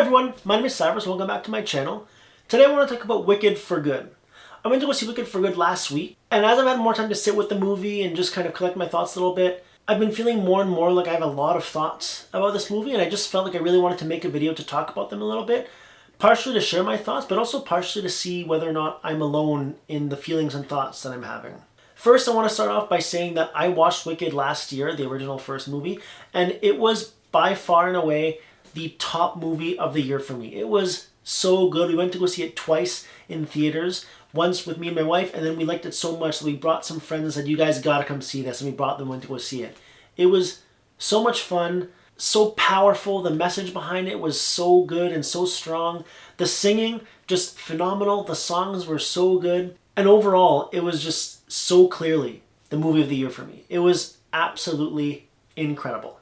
everyone, my name is Cyrus, welcome back to my channel. Today I want to talk about Wicked for Good. I went to go see Wicked for Good last week, and as I've had more time to sit with the movie and just kind of collect my thoughts a little bit, I've been feeling more and more like I have a lot of thoughts about this movie, and I just felt like I really wanted to make a video to talk about them a little bit. Partially to share my thoughts, but also partially to see whether or not I'm alone in the feelings and thoughts that I'm having. First, I want to start off by saying that I watched Wicked last year, the original first movie, and it was by far and away the top movie of the year for me. It was so good. We went to go see it twice in theaters, once with me and my wife, and then we liked it so much that we brought some friends and said, you guys gotta come see this, and we brought them and went to go see it. It was so much fun, so powerful. The message behind it was so good and so strong. The singing, just phenomenal. The songs were so good. And overall, it was just so clearly the movie of the year for me. It was absolutely incredible.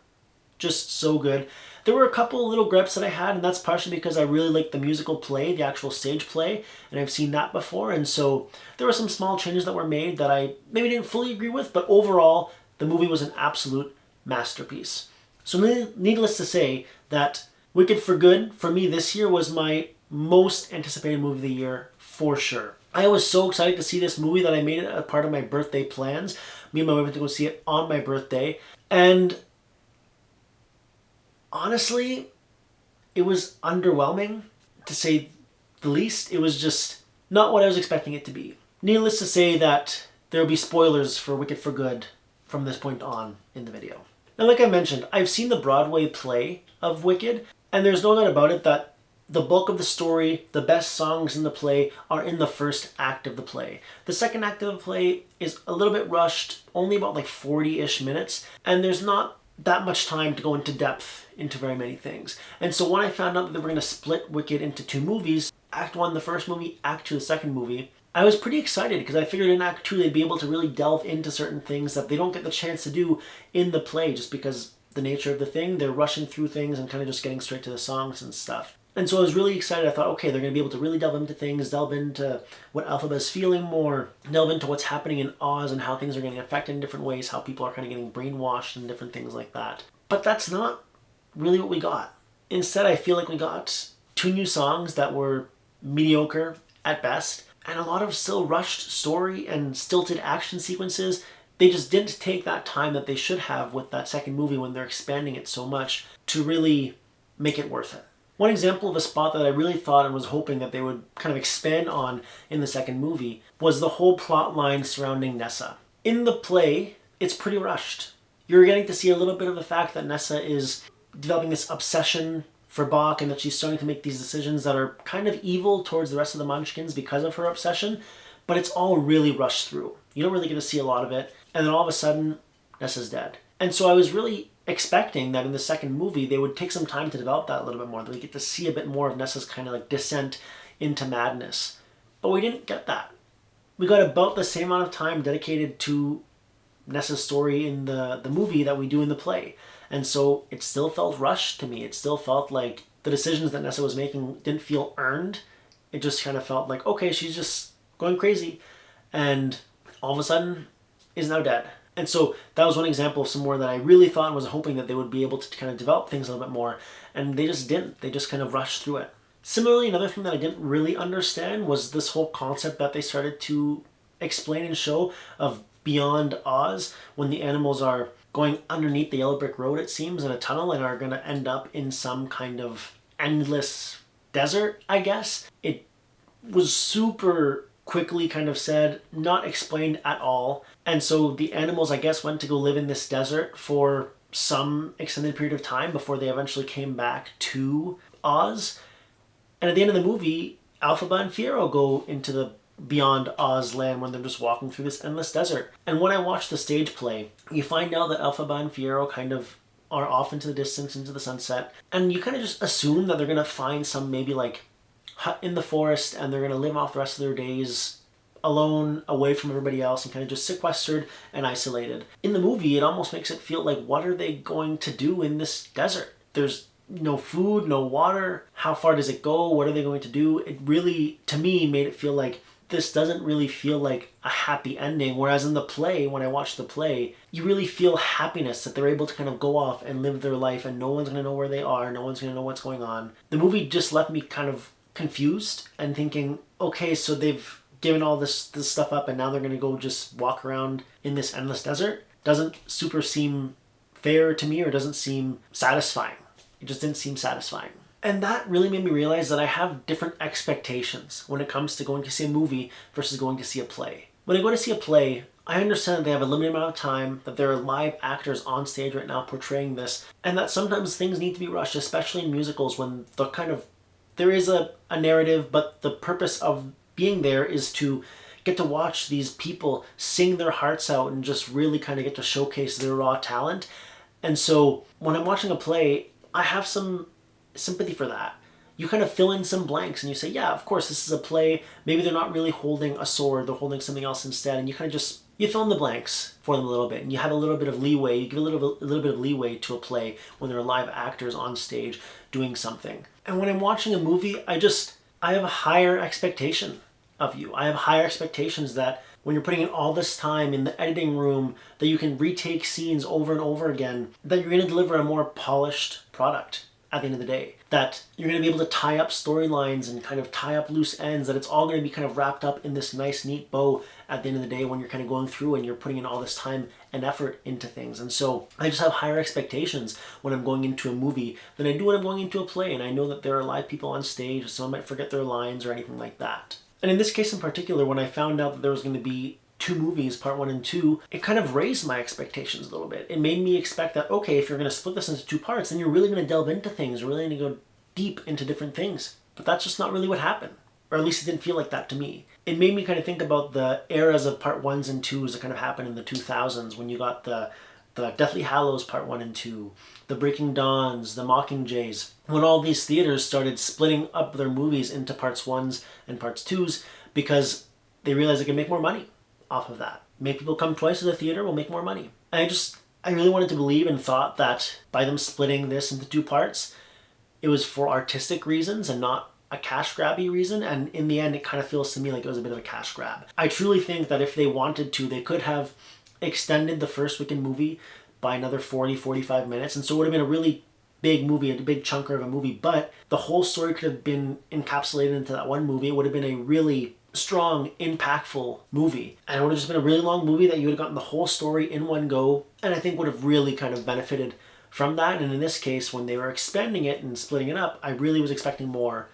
Just so good. There were a couple little gripes that I had, and that's partially because I really liked the musical play, the actual stage play, and I've seen that before, and so there were some small changes that were made that I maybe didn't fully agree with, but overall, the movie was an absolute masterpiece. So needless to say that Wicked for Good, for me this year, was my most anticipated movie of the year, for sure. I was so excited to see this movie that I made it a part of my birthday plans. Me and my wife went to go see it on my birthday, and honestly, it was underwhelming, to say the least. It was just not what I was expecting it to be. Needless to say that there will be spoilers for Wicked for Good from this point on in the video. Now, like I mentioned, I've seen the Broadway play of Wicked, and there's no doubt about it that the bulk of the story, the best songs in the play, are in the first act of the play. The second act of the play is a little bit rushed, only about like 40-ish minutes, and there's not that much time to go into depth into very many things. And so when I found out that they were going to split Wicked into two movies, Act 1 the first movie, Act 2 the second movie, I was pretty excited because I figured in Act 2 they'd be able to really delve into certain things that they don't get the chance to do in the play just because the nature of the thing, they're rushing through things and kind of just getting straight to the songs and stuff. And so I was really excited. I thought, okay, they're going to be able to really delve into things, delve into what Elphaba's feeling more, delve into what's happening in Oz and how things are getting affected in different ways, how people are kind of getting brainwashed and different things like that. But that's not really what we got. Instead, I feel like we got two new songs that were mediocre at best, and a lot of still rushed story and stilted action sequences. They just didn't take that time that they should have with that second movie when they're expanding it so much to really make it worth it. One example of a spot that I really thought and was hoping that they would kind of expand on in the second movie was the whole plot line surrounding Nessa. In the play, it's pretty rushed. You're getting to see a little bit of the fact that Nessa is developing this obsession for Bach and that she's starting to make these decisions that are kind of evil towards the rest of the Munchkins because of her obsession, but it's all really rushed through. You don't really get to see a lot of it, and then all of a sudden, Nessa's dead. And so I was really expecting that in the second movie they would take some time to develop that a little bit more, that we get to see a bit more of Nessa's kind of like descent into madness. But we didn't get that. We got about the same amount of time dedicated to Nessa's story in the movie that we do in the play. And so it still felt rushed to me. It still felt like the decisions that Nessa was making didn't feel earned. It just kind of felt like, okay, she's just going crazy. And all of a sudden is now dead. And so that was one example of some more that I really thought and was hoping that they would be able to kind of develop things a little bit more. And they just didn't. They just kind of rushed through it. Similarly, another thing that I didn't really understand was this whole concept that they started to explain and show of Beyond Oz, when the animals are going underneath the yellow brick road, it seems, in a tunnel and are going to end up in some kind of endless desert, I guess. It was super quickly kind of said, not explained at all. And so the animals, I guess, went to go live in this desert for some extended period of time before they eventually came back to Oz. And at the end of the movie, Elphaba and Fiyero go into the Beyond Oz land when they're just walking through this endless desert. And when I watched the stage play, you find out that Elphaba and Fiyero kind of are off into the distance, into the sunset, and you kind of just assume that they're going to find some maybe like hut in the forest and they're going to live off the rest of their days alone, away from everybody else, and kind of just sequestered and isolated. In the movie, it almost makes it feel like, what are they going to do in this desert? There's no food, no water. How far does it go? What are they going to do? It really, to me, made it feel like this doesn't really feel like a happy ending. Whereas in the play, when I watch the play, you really feel happiness that they're able to kind of go off and live their life and no one's going to know where they are. No one's going to know what's going on. The movie just left me kind of confused and thinking, okay, so they've given all this stuff up and now they're going to go just walk around in this endless desert. Doesn't super seem fair to me, or doesn't seem satisfying. It just didn't seem satisfying. And that really made me realize that I have different expectations when it comes to going to see a movie versus going to see a play. When I go to see a play, I understand that they have a limited amount of time, that there are live actors on stage right now portraying this, and that sometimes things need to be rushed, especially in musicals when there is a narrative, but the purpose of being there is to get to watch these people sing their hearts out and just really kind of get to showcase their raw talent. And so when I'm watching a play, I have some sympathy for that. You kind of fill in some blanks and you say, yeah, of course, this is a play. Maybe they're not really holding a sword, they're holding something else instead. And you kind of just, you fill in the blanks for them a little bit. And you have a little bit of leeway. You give a little bit of leeway to a play when there are live actors on stage doing something. And when I'm watching a movie, I have a higher expectation of you. I have higher expectations that when you're putting in all this time in the editing room, that you can retake scenes over and over again, that you're going to deliver a more polished product at the end of the day. That you're going to be able to tie up storylines and kind of tie up loose ends, that it's all going to be kind of wrapped up in this nice, neat bow at the end of the day when you're kind of going through and you're putting in all this time and effort into things. And so I just have higher expectations when I'm going into a movie than I do when I'm going into a play. And I know that there are live people on stage, so I might forget their lines or anything like that. And in this case in particular, when I found out that there was going to be 2 movies, part 1 and 2, it kind of raised my expectations a little bit. It made me expect that, okay, if you're going to split this into 2 parts, then you're really going to delve into things, you're really going to go deep into different things. But that's just not really what happened. Or at least it didn't feel like that to me. It made me kind of think about the eras of part 1s and 2s that kind of happened in the 2000s, when you got the Deathly Hallows part 1 and 2, the Breaking Dawns, the Mockingjays, when all these theaters started splitting up their movies into parts 1s and parts 2s because they realized they could make more money off of that. Make people come twice to the theater, will make more money. And I really wanted to believe and thought that by them splitting this into 2 parts, it was for artistic reasons and not a cash grabby reason. And in the end, it kind of feels to me like it was a bit of a cash grab. I truly think that if they wanted to, they could have extended the first Wicked movie by another 40-45 minutes. And so it would have been a really big movie, a big chunker of a movie. But the whole story could have been encapsulated into that one movie. It would have been a really strong, impactful movie. And it would have just been a really long movie that you would have gotten the whole story in one go, and I think would have really kind of benefited from that. And in this case, when they were expanding it and splitting it up, I really was expecting more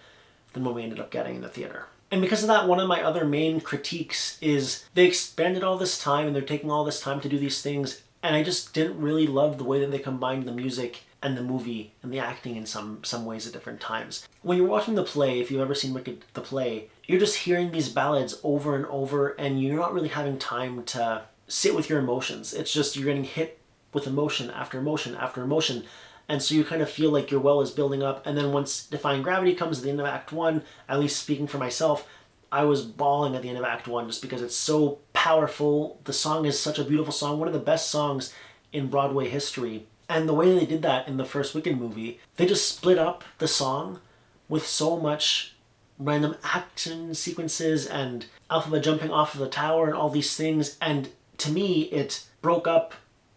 than what we ended up getting in the theater. And because of that, one of my other main critiques is they expended all this time and they're taking all this time to do these things, and I just didn't really love the way that they combined the music and the movie and the acting in some ways at different times. When you're watching the play, if you've ever seen Wicked the play, you're just hearing these ballads over and over, and you're not really having time to sit with your emotions. It's just you're getting hit with emotion after emotion after emotion, and so you kind of feel like your well is building up, and then once Defying Gravity comes at the end of Act 1, at least speaking for myself, I was bawling at the end of Act 1 just because it's so powerful. The song is such a beautiful song, one of the best songs in Broadway history. And the way they did that in the first Wicked movie, they just split up the song with so much random action sequences and Elphaba jumping off of the tower and all these things. And to me, it broke up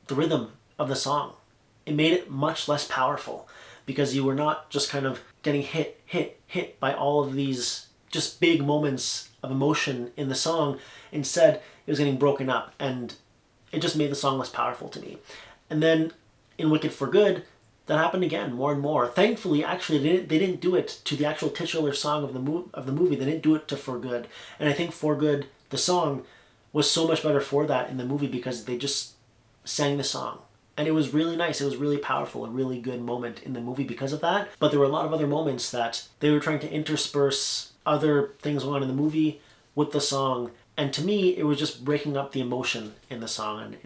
the rhythm of the song. It made it much less powerful because you were not just kind of getting hit by all of these just big moments of emotion in the song. Instead, it was getting broken up, and it just made the song less powerful to me. And then in Wicked for Good, that happened again more and more. Thankfully, actually, they didn't do it to the actual titular song of the movie. They didn't do it to For Good. And I think For Good, the song, was so much better for that in the movie because they just sang the song. And it was really nice. It was really powerful, a really good moment in the movie because of that. But there were a lot of other moments that they were trying to intersperse other things going on in the movie with the song. And to me, it was just breaking up the emotion in the song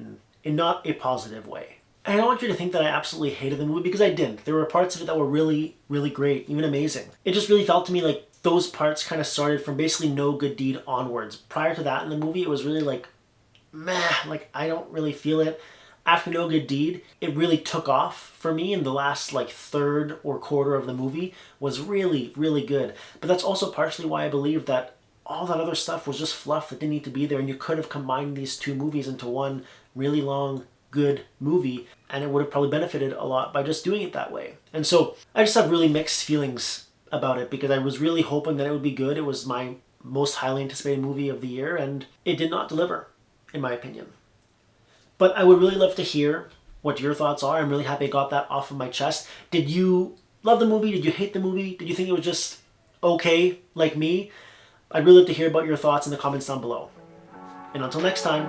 in not a positive way. And I don't want you to think that I absolutely hated the movie, because I didn't. There were parts of it that were really, really great, even amazing. It just really felt to me like those parts kind of started from basically No Good Deed onwards. Prior to that in the movie, it was really like, meh, like I don't really feel it. After No Good Deed, it really took off for me, in the last like third or quarter of the movie was really, really good. But that's also partially why I believe that all that other stuff was just fluff that didn't need to be there, and you could have combined these two movies into one really long, good movie, and it would have probably benefited a lot by just doing it that way. And so I just have really mixed feelings about it, because I was really hoping that it would be good. It was my most highly anticipated movie of the year, and it did not deliver, in my opinion. But I would really love to hear what your thoughts are. I'm really happy I got that off of my chest. Did you love the movie? Did you hate the movie? Did you think it was just okay, like me? I'd really love to hear about your thoughts in the comments down below. And until next time,